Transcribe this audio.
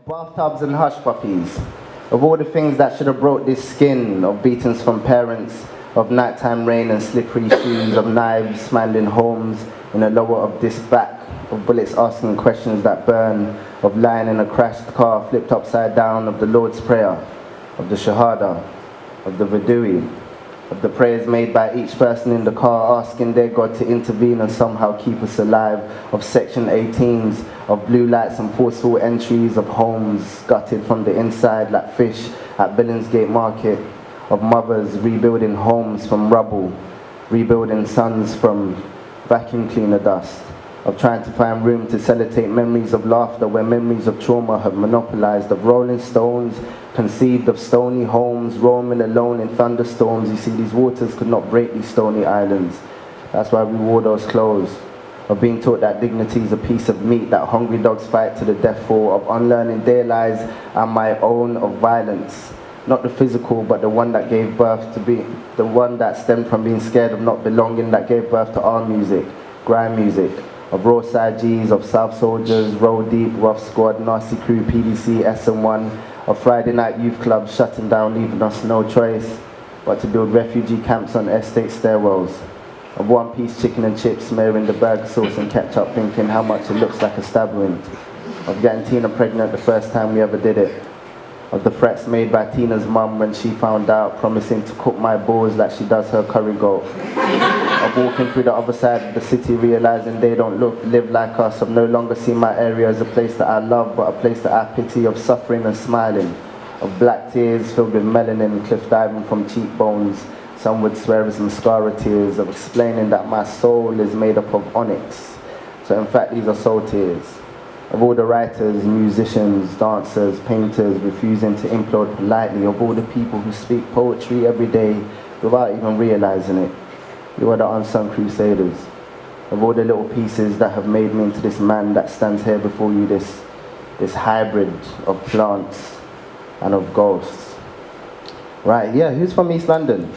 Bathtubs and hush puppies. Of all the things that should have broke this skin, of beatings from parents, of nighttime rain and slippery shoes, of knives smiling homes in a lower of this back, of bullets asking questions that burn, of lying in a crashed car flipped upside down, of the Lord's Prayer, of the Shahada, of the Vidui, of the prayers made by each person in the car asking their God to intervene and somehow keep us alive, of Section 18s, of blue lights and forceful entries, of homes gutted from the inside like fish at Billingsgate Market, of mothers rebuilding homes from rubble, rebuilding sons from vacuum cleaner dust, of trying to find room to sellotape memories of laughter where memories of trauma have monopolized, of rolling stones conceived of stony homes, roaming alone in thunderstorms. You see, these waters could not break these stony islands. That's why we wore those clothes. Of being taught that dignity is a piece of meat that hungry dogs fight to the death for, of unlearning their lies and my own, of violence. Not the physical, but the one that gave birth to be, the one that stemmed from being scared of not belonging, that gave birth to our music, grime music. Of raw side G's, of South Soldiers, Roll Deep, Rough Squad, Nasty Crew, PDC, SM1, of Friday night youth clubs shutting down, leaving us no choice but to build refugee camps on estate stairwells. Of one piece chicken and chips smearing the burger sauce and ketchup thinking how much it looks like a stab wound. Of getting Tina pregnant the first time we ever did it. Of the threats made by Tina's mum when she found out, promising to cook my balls like she does her curry goat. Of walking through the other side of the city realizing they don't live like us. Of no longer seeing my area as a place that I love but a place that I pity, of suffering and smiling. Of black tears filled with melanin, cliff diving from cheekbones. Some would swear as mascara tears. Of explaining that my soul is made up of onyx. So in fact these are soul tears. Of all the writers, musicians, dancers, painters refusing to implode politely. Of all the people who speak poetry every day without even realizing it. You are the unsung crusaders. Of all the little pieces that have made me into this man that stands here before you, this hybrid of plants and of ghosts. Right, yeah, who's from East London?